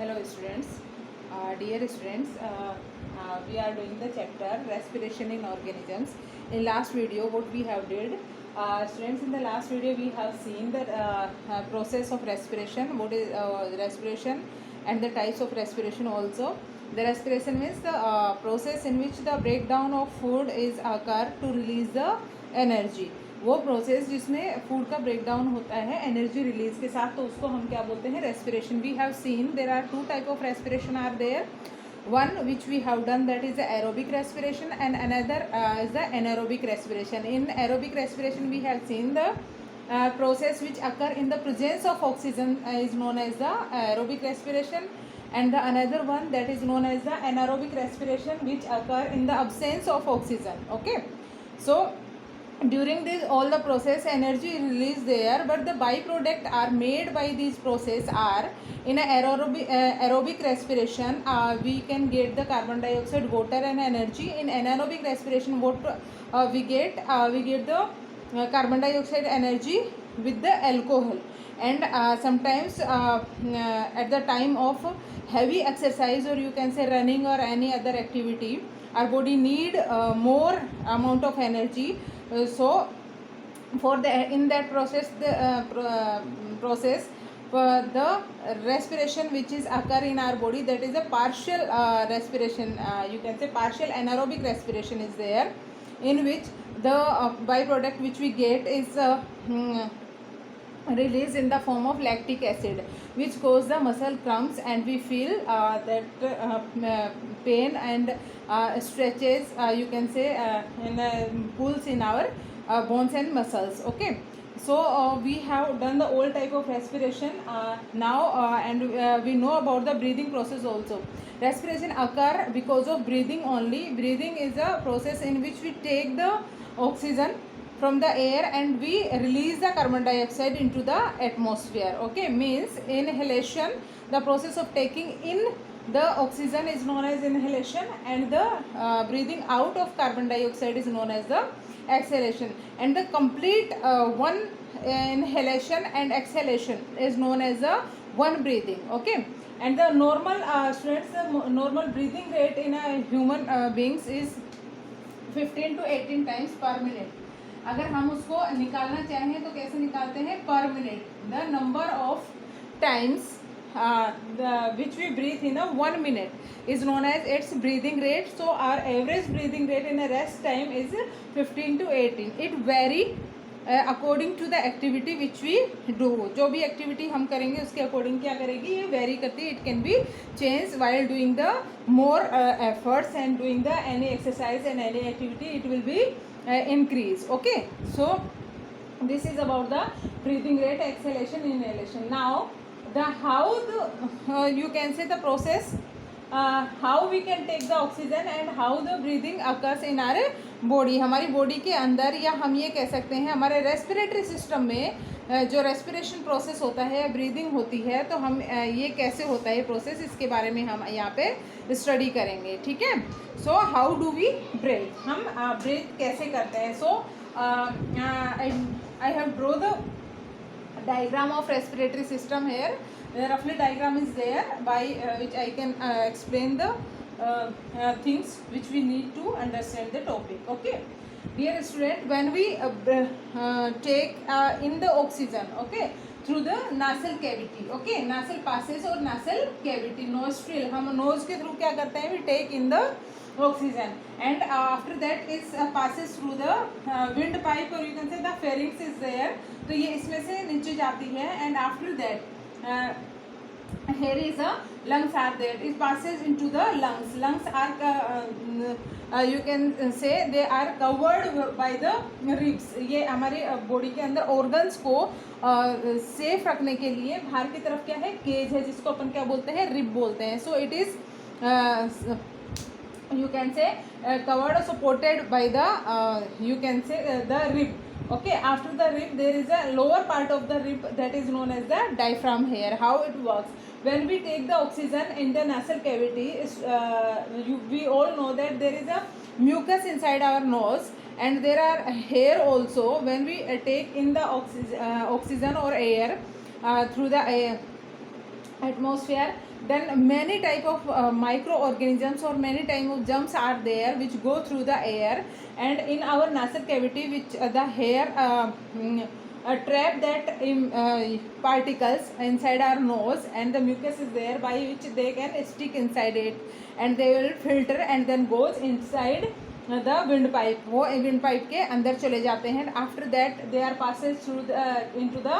Hello students, dear students, we are doing the chapter respiration in organisms. In last video what we have did, students, in the last video we have seen the process of respiration, what is respiration and the types of respiration also. The respiration means the process in which the breakdown of food is occur to release the energy. वो process जिसमें food का breakdown होता है energy release के साथ, तो उसको हम क्या बोलते हैं, respiration. We have seen there are two type of respiration are there. one which we have done, that is the aerobic respiration, and another is the anaerobic respiration. In aerobic respiration we have seen the process which occur in the presence of oxygen is known as the aerobic respiration, and the another one that is known as the anaerobic respiration which occur in the absence of oxygen. Okay, so during this all the process energy released there, but the byproduct are made by this process are in a aerobic respiration we can get the carbon dioxide, water and energy. In anaerobic respiration what we get the carbon dioxide energy with the alcohol. And sometimes at the time of heavy exercise, or you can say running or any other activity, our body need more amount of energy. So for the in that process the respiration which is occur in our body, that is a partial respiration, you can say partial anaerobic respiration is there, in which the byproduct which we get is released in the form of lactic acid, which cause the muscle cramps, and we feel that pain and stretches, you can say in pulls in our bones and muscles. Okay, so we have done the all type of respiration now, and we know about the breathing process also. Respiration occur because of breathing only. Breathing is a process in which we take the oxygen from the air and we release the carbon dioxide into the atmosphere. Okay, means inhalation, the process of taking in the oxygen is known as inhalation, and the breathing out of carbon dioxide is known as the exhalation. And the complete one inhalation and exhalation is known as the one breathing. Okay, and the normal students, the normal breathing rate in a human beings is 15 to 18 times per minute. अगर हम उसको निकालना चाहें तो कैसे निकालते हैं, पर minute. The number of times which we breathe in a 1 minute is known as its breathing rate. So our average breathing rate in a rest time is 15 to 18. It vary according to the activity which we do. जो भी activity हम करेंगे उसके according क्या करेगी, ये very करती है. It can be change while doing the more efforts and doing the any exercise and any activity, it will be increase. Okay, so this is about the breathing rate, exhalation, inhalation. Now the how the you can say the process how we can take the oxygen and how the breathing occurs in our body. हमारी body के अंदर, या हम ये कह सकते हैं हमारे रेस्पिरेटरी सिस्टम में जो रेस्पिरेशन प्रोसेस होता है, ब्रीदिंग होती है, तो हम ये कैसे होता है प्रोसेस, इसके बारे में हम यहाँ पे स्टडी करेंगे. ठीक है, so how do we breathe, हम ब्रीथ कैसे करते हैं. So I have draw the diagram of respiratory system here. The roughly diagram is there by which I can explain the things which we need to understand the topic. Okay, dear student, when we take in the oxygen, okay, through the nasal cavity, okay, nasal passes or nasal cavity, nostril, हम nose के through क्या करते हैं, we take in the oxygen, and after that is passes through the windpipe, or you can say the pharynx is there. तो ये इसमें से नीचे जाती है, and after that here is a lungs are there. It passes into the lungs. Lungs are you can say they are covered by the ribs. ये हमारे body के अंदर ऑर्गन्स को सेफ रखने के लिए बाहर की तरफ क्या है, केज है, जिसको अपन क्या बोलते हैं, रिब बोलते हैं. So it is you can say covered or supported by the you can say the rib. Okay, after the rib there is a lower part of the rib that is known as the diaphragm. Here how it works, when we take the oxygen in the nasal cavity, we all know that there is a mucus inside our nose, and there are hair also. When we take in the oxygen or air through the atmosphere, then many type of microorganisms or many type of germs are there which go through the air, and in our nasal cavity which the hair trap that particles inside our nose, and the mucus is there by which they can stick inside it, and they will filter and then goes inside the wind pipe. वो wind pipe के अंदर चले जाते हैं. After that they are passes through the into the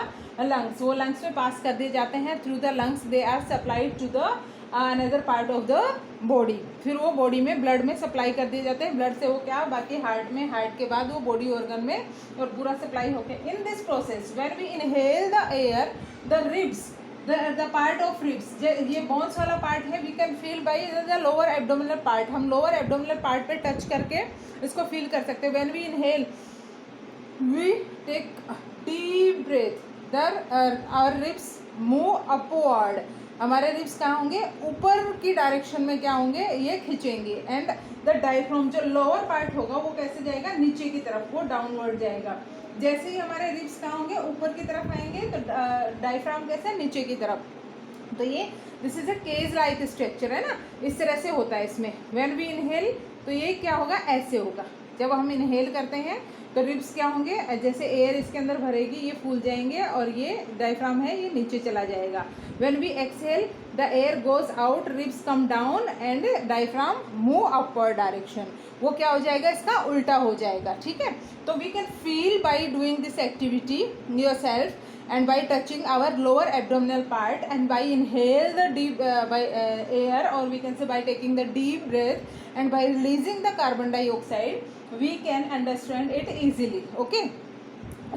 lungs. वो lungs में pass कर दिए जाते हैं. Through the lungs they are supplied to the another part of the body. फिर वो body में blood में supply कर दिए जाते हैं. blood से वो क्या बाकी heart में, heart के बाद वो body organ में और पूरा supply होके. In this process when we inhale the air, the ribs, the part of ribs, ये bones वाला part है, we can feel by the lower abdominal part. हम lower abdominal part पे touch करके इसको feel कर सकते हैं. When we inhale, we take deep breath. Our ribs move upward. हमारे रिब्स कहाँ होंगे? ऊपर की डायरेक्शन में क्या होंगे? ये खींचेंगे. एंड द डायफ्राम जो लोअर पार्ट होगा वो कैसे जाएगा? नीचे की तरफ, वो डाउनवर्ड जाएगा. जैसे ही हमारे रिब्स कहाँ होंगे? ऊपर की तरफ आएंगे, तो डायफ्राम कैसे? नीचे की तरफ. तो ये this is a cage like structure है ना, इस तरह से होता है इसमें. व्हेन वी इनहेल तो ये क्या होगा? ऐसे होगा. जब हम इनहेल करते हैं तो रिब्स क्या होंगे? जैसे एयर इसके अंदर भरेगी, ये फूल जाएंगे और ये डायफ्राम है ये नीचे चला जाएगा. When we exhale the air goes out, ribs come down and diaphragm move upward direction. वो क्या हो जाएगा? इसका उल्टा हो जाएगा. ठीक है. तो we can feel by doing this activity yourself and by touching our lower abdominal part and by inhale the deep by air, or we can say by taking the deep breath and by releasing the carbon dioxide, we can understand it easily. Okay,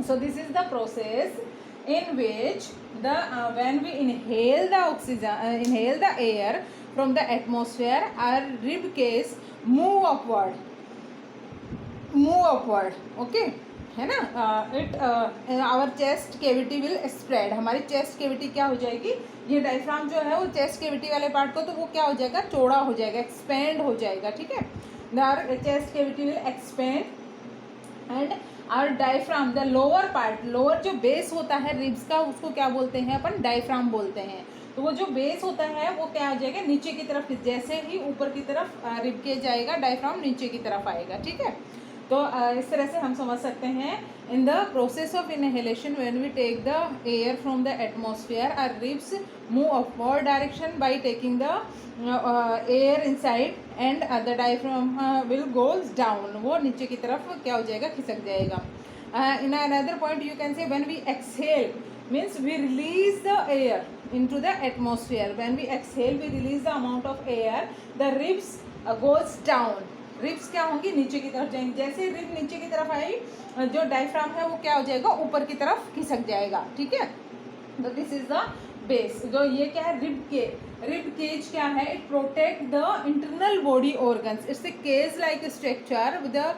so this is the process in which the when we inhale the oxygen inhale the air from the atmosphere, our rib cage move upward. Okay, है ना. It our chest cavity will spread. हमारी chest cavity क्या हो जाएगी? ये diaphragm जो है वो चेस्ट केविटी वाले पार्ट को, तो वो क्या हो जाएगा? चौड़ा हो जाएगा, एक्सपेंड हो जाएगा. ठीक है. Our chest cavity will expand and our diaphragm the lower part, lower जो बेस होता है रिब्स का, उसको क्या बोलते हैं अपन? डायफ्राम बोलते हैं. तो वो जो बेस होता है वो क्या हो जाएगा? नीचे की तरफ. जैसे ही ऊपर की तरफ रिब के जाएगा, डायफ्राम नीचे की तरफ आएगा. ठीक है. तो इस तरह से हम समझ सकते हैं. In the process of inhalation when we take the air from the atmosphere, our ribs move upward direction by taking the air inside and the diaphragm will goes down. वो नीचे की तरफ क्या हो जाएगा? खिसक जाएगा. In another point you can say when we exhale means we release the air into the atmosphere. When we exhale we release the amount of air, the ribs goes down. Ribs क्या होंगी? नीचे की तरफ जाएंगी. जैसे rib नीचे की तरफ आई, जो डायफ्राम है वो क्या हो जाएगा? ऊपर की तरफ खिसक जाएगा. ठीक है. तो दिस इज द बेस. जो ये क्या है? रिब केज क्या है? It protect the internal body organs. It's a cage like structure with the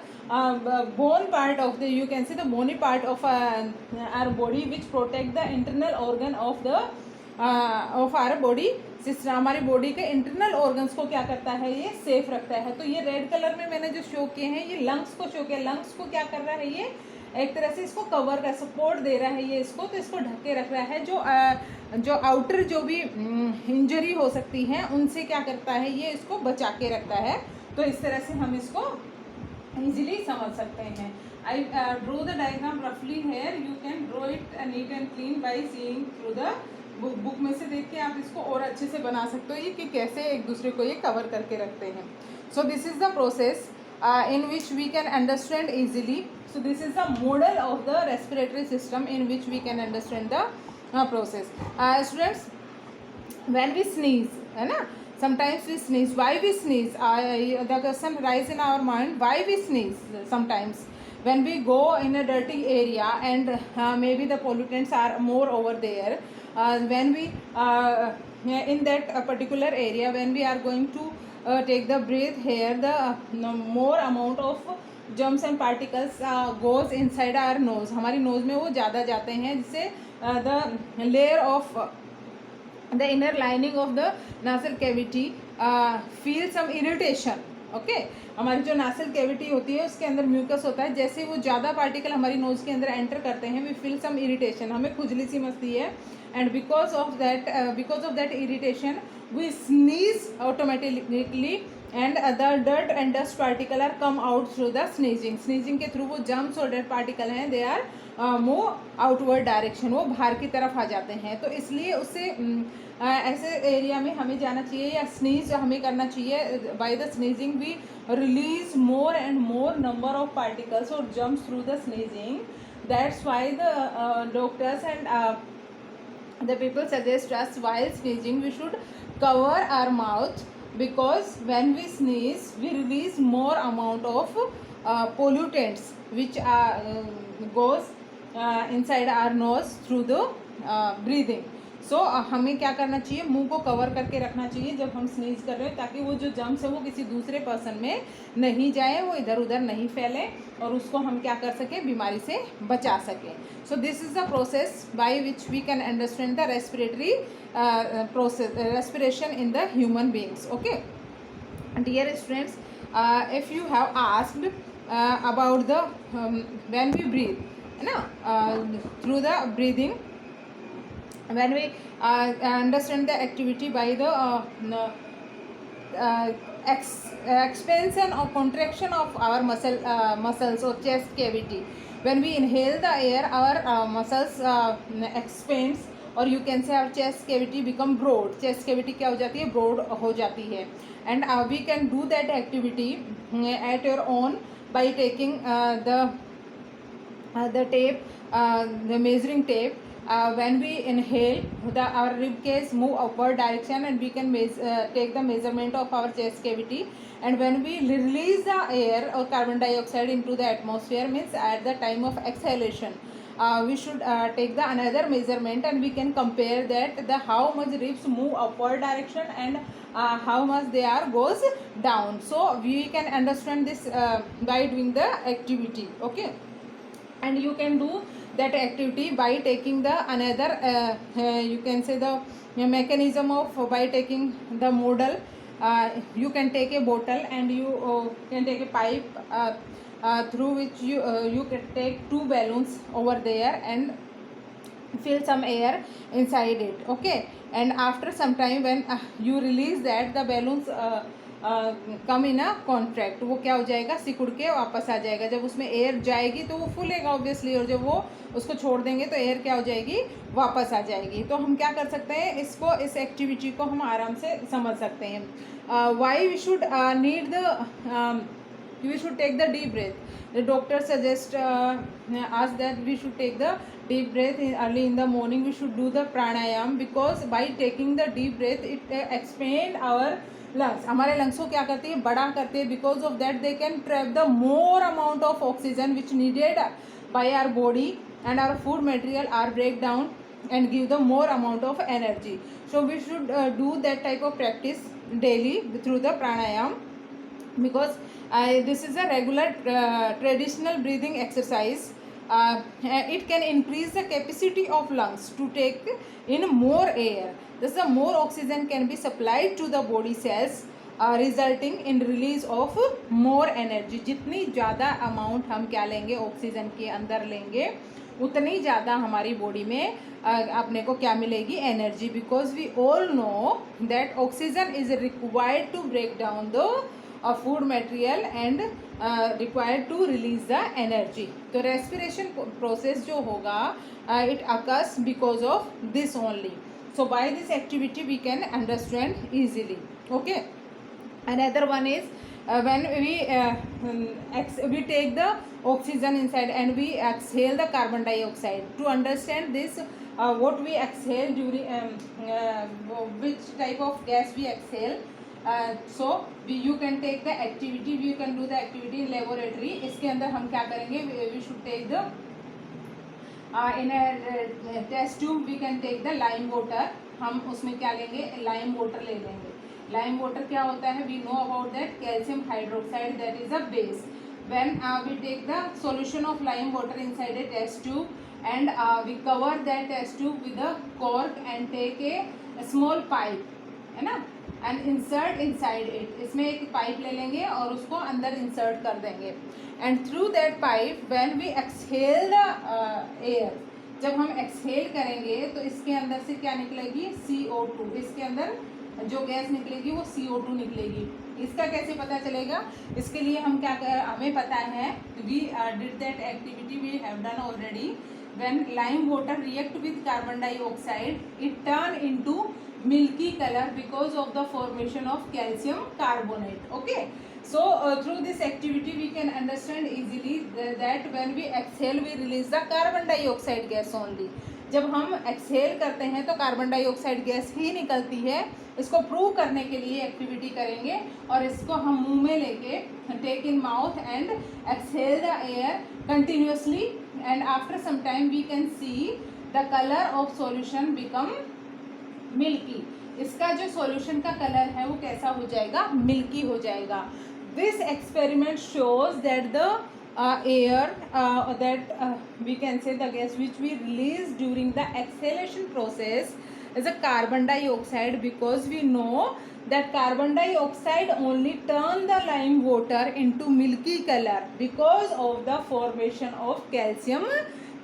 bone part of the, you can see the bony part of our body which protect the internal organ of our body system. हमारी body के internal organs को क्या करता है? ये safe रखता है. तो ये रेड कलर में मैंने जो शो किए हैं, ये लंग्स को शो किया. लंग्स को क्या कर रहा है? ये एक तरह से इसको कवर कर, सपोर्ट दे रहा है ये इसको, तो इसको ढक के रख रहा है. जो आउटर जो भी इंजरी हो सकती है उनसे क्या करता है? ये इसको बचा के रखता है. तो इस तरह से हम इसको ईजिली समझ सकते हैं. आई ड्रो द डायग्राम रफली here. You can draw it neat and clean by seeing through the book में से देख के आप इसको और अच्छे से बना सकते हो ये कि कैसे एक दूसरे को ये कवर करके रखते हैं. सो this is the process in which we can understand easily. So this is the model of the respiratory system in which we can understand the process. Students, when we sneeze, है ना, sometimes we sneeze. Why we sneeze? The question rise in our mind. Why we sneeze? Sometimes when we go in a dirty area and maybe the pollutants are more over there. When we in that particular area, when we are going to take the breath here, the more amount of germs and particles goes inside our nose. हमारी nose में वो ज़्यादा जाते हैं, जिससे the layer of the inner lining of the nasal cavity feel some irritation. Okay हमारी जो nasal cavity होती है उसके अंदर म्यूकस होता है. जैसे वो ज़्यादा पार्टिकल हमारी नोज़ के अंदर एंटर करते हैं, वी फील सम इरिटेशन. हमें खुजली सी मचती है. and because of that irritation we sneeze automatically, and the dirt and dust particle are come out through the sneezing के थ्रू वो germs और dirt particle हैं they are move outward direction, वो बाहर की तरफ आ जाते हैं. तो इसलिए उससे ऐसे एरिया में हमें जाना चाहिए या स्नीज हमें करना चाहिए. By the sneezing we release more and more number of particles और jumps through the sneezing. That's why the doctors and the people suggest us while sneezing we should cover our mouth, because when we sneeze we release more amount of pollutants which goes inside our nose through the breathing. सो हमें क्या करना चाहिए, मुंह को cover करके रखना चाहिए जब हम स्नीज कर रहे हैं, ताकि वो जो जम्स है वो किसी दूसरे पर्सन में नहीं जाए, वो इधर उधर नहीं फैले और उसको हम क्या कर सकें, बीमारी से बचा सकें. So this is the process by which we can understand the respiratory process respiration in the human beings. Okay dear students, if you have asked about the when we breathe, है ना, through the breathing, when we understand the activity by the expansion or contraction of our muscles or chest cavity. When we inhale the air our muscles expands, or you can say our chest cavity become broad. chest cavity क्या हो जाती है, broad हो जाती है. And we can do that activity at your own by taking the tape, the measuring tape. When we inhale, our rib cage move upward direction and we can take the measurement of our chest cavity. And when we release the air or carbon dioxide into the atmosphere, means at the time of exhalation, we should take the another measurement, and we can compare that the how much ribs move upward direction and how much they are goes down. So we can understand this by doing the activity. Okay, and you can do that activity by taking the another you can say the mechanism of by taking the model. You can take a bottle and you can take a pipe through which you can take two balloons over there and fill some air inside it. Okay, and after some time when you release that, the balloons come in a contract, वो क्या हो जाएगा, सिकुड़ के वापस आ जाएगा. जब उसमें एयर जाएगी तो वो फूलेगा ऑब्वियसली, और जब वो उसको छोड़ देंगे तो एयर क्या हो जाएगी, वापस आ जाएगी. तो हम क्या कर सकते हैं, इसको इस एक्टिविटी को हम आराम से समझ सकते हैं. Why we should need the we should take the deep breath. The doctor suggests us that we should take the deep breath early in the morning. We should do the pranayam, because by taking the deep breath it expand our lungs. हमारे lungs को क्या करती है, बड़ा करते हैं. Because of that they can trap the more amount of oxygen which needed by our body, and our food material are break down and give the more amount of energy. So we should do that type of practice daily through the pranayam, because this is a regular traditional breathing exercise. It can increase the capacity of lungs to take in more air. Thus the more oxygen can be supplied to the body cells, resulting in release of more energy. जितनी ज़्यादा amount हम क्या लेंगे, oxygen के अंदर लेंगे, उतनी ज़्यादा हमारी बॉडी में अपने को क्या मिलेगी, energy. Because we all know that oxygen is required to break down the food material and required to release the energy. तो रेस्पिरेशन प्रोसेस जो होगा, it occurs because of this only. So by this activity we can understand easily. Okay, another one is when we take the oxygen inside and we exhale the carbon dioxide. To understand this, what we exhale during which type of gas we exhale, so you can take the activity, you can do the activity in laboratory. इसके अंदर हम क्या करेंगे, we should take the in a test tube we can take the lime water. हम उसमें क्या लेंगे, lime water ले लेंगे. Lime water क्या होता है, we know about that, calcium hydroxide, that is a base. When we take the solution of lime water inside a test tube and we cover that test tube with a cork and take a small pipe, है ना, and insert inside it. इसमें एक pipe ले लेंगे और उसको अंदर insert कर देंगे. And through that pipe when we exhale the air, जब हम एक्सहेल करेंगे तो इसके अंदर से क्या निकलेगी, CO2, इसके अंदर जो गैस निकलेगी वो CO2 निकलेगी। इसका कैसे पता चलेगा, इसके लिए हम क्या हमें पता है, we did that activity, we have done already. When lime water react with carbon dioxide it turn into milky color because of the formation of calcium carbonate. Okay, so through this activity we can understand easily that when we exhale we release the carbon dioxide gas only. जब हम exhale करते हैं तो carbon dioxide gas ही निकलती है। इसको prove करने के लिए एक्टिविटी करेंगे और इसको हम मुंह में लेके take in mouth and exhale the air continuously and after some time we can see the colour of solution become milky. इसका जो सॉल्यूशन का कलर है वो कैसा हो जाएगा, मिल्की हो जाएगा। This experiment shows that the air that we can say the gas which we release during the exhalation process is a carbon dioxide, because we know that carbon dioxide only turn the lime water into milky color because of the formation of calcium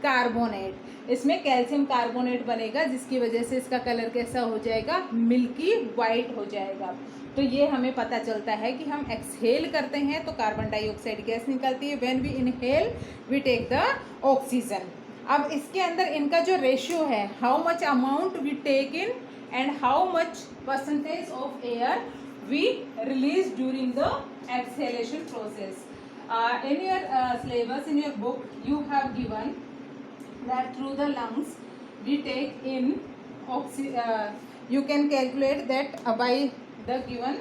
carbonate. इसमें calcium carbonate बनेगा जिसकी वजह से इसका colour कैसा हो जाएगा, milky white हो जाएगा। तो ये हमें पता चलता है कि हम एक्सहेल करते हैं तो कार्बन डाइऑक्साइड गैस निकलती है, when we inhale we take the oxygen. अब इसके अंदर इनका जो रेशियो है, how much amount we take in and how much percentage of air we release during the exhalation process. In your syllabus, in your book you have given that through the lungs we take in you can calculate that by the given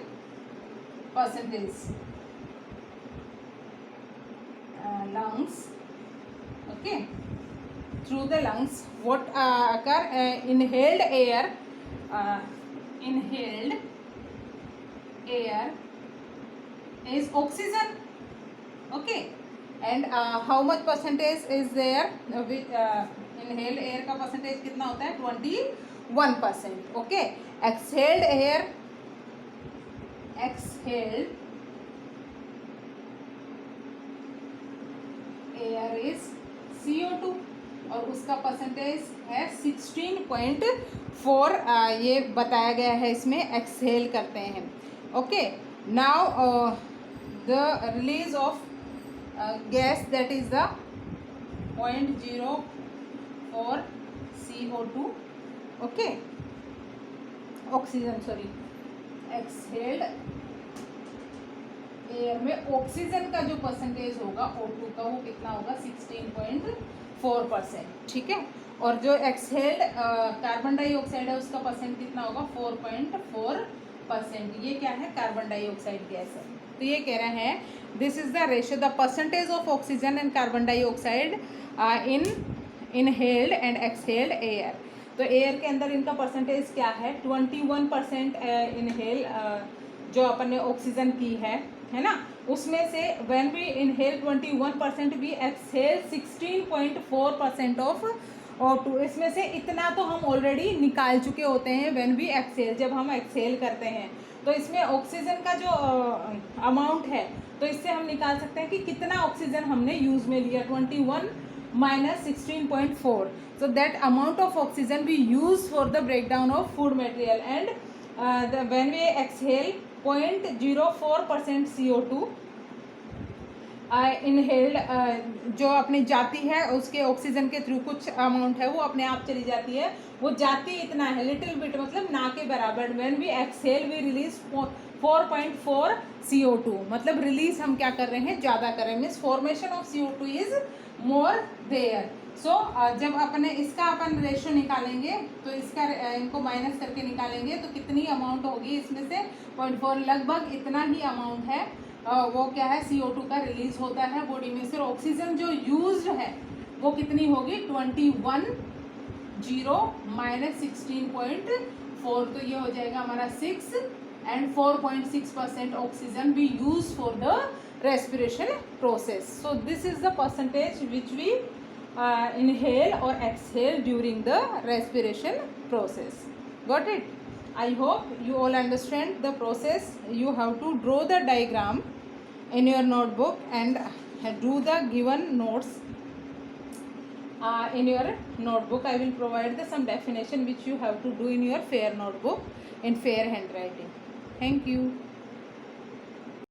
percentage. Lungs, okay, through the lungs what occur, inhaled air is oxygen, okay, and how much percentage is there with inhaled air का percentage कितना होता है, 21%, okay. Exhaled air is CO2 और उसका percentage है 16.4, ये बताया गया है इसमें एक्सहेल करते हैं। Okay, now the release of gas that is the 0.04 CO2, okay, oxygen, sorry, exhaled air में ऑक्सीजन का जो परसेंटेज होगा O2 का वो कितना होगा, 16.4%, ठीक है। और जो एक्सहेल्ड कार्बन डाइऑक्साइड है उसका परसेंट कितना होगा, 4.4%। ये क्या है, कार्बन डाइऑक्साइड गैस है। तो ये कह रहे हैं this is the ratio, the percentage of oxygen and carbon dioxide in inhaled and exhaled air. तो एयर के अंदर इनका परसेंटेज क्या है, 21% इनहेल जो अपन ने ऑक्सीजन की है ना, उसमें से when we inhale 21% we exhale 16.4% of O2। इसमें से इतना तो हम ऑलरेडी निकाल चुके होते हैं व्हेन वी एक्सहेल, जब हम एक्सहेल करते हैं तो इसमें ऑक्सीजन का जो अमाउंट है तो इससे हम निकाल सकते हैं कि कितना ऑक्सीजन हमने यूज़ में लिया, 21 minus 16.4, so that amount of oxygen we use for the breakdown of food material, and when we exhale 0.04% CO2 inhaled जो अपनी जाती है उसके ऑक्सीजन के थ्रू कुछ अमाउंट है वो अपने आप चली जाती है, वो जाती इतना है, लिटिल बिट, मतलब ना के बराबर। When we exhale we release 4.4 CO2, मतलब रिलीज हम क्या कर रहे हैं, ज़्यादा कर रहे हैं, means formation of CO2 is more there. So जब अपने इसका अपन रेशियो निकालेंगे तो इसका इनको माइनस करके निकालेंगे तो कितनी अमाउंट होगी, इसमें से 0.4, लगभग इतना ही अमाउंट है वो क्या है, CO2 का रिलीज होता है बॉडी में से। ऑक्सीजन जो यूज्ड है वो कितनी होगी, 21 माइनस 16.4, तो ये हो जाएगा हमारा 6 and 4.6% oxygen we use for the respiration process. So this is the percentage which we inhale or exhale during the respiration process. Got it? I hope you all understand the process. You have to draw the diagram in your notebook and do the given notes. in your notebook. I will provide some definition which you have to do in your fair notebook in fair handwriting. Thank you.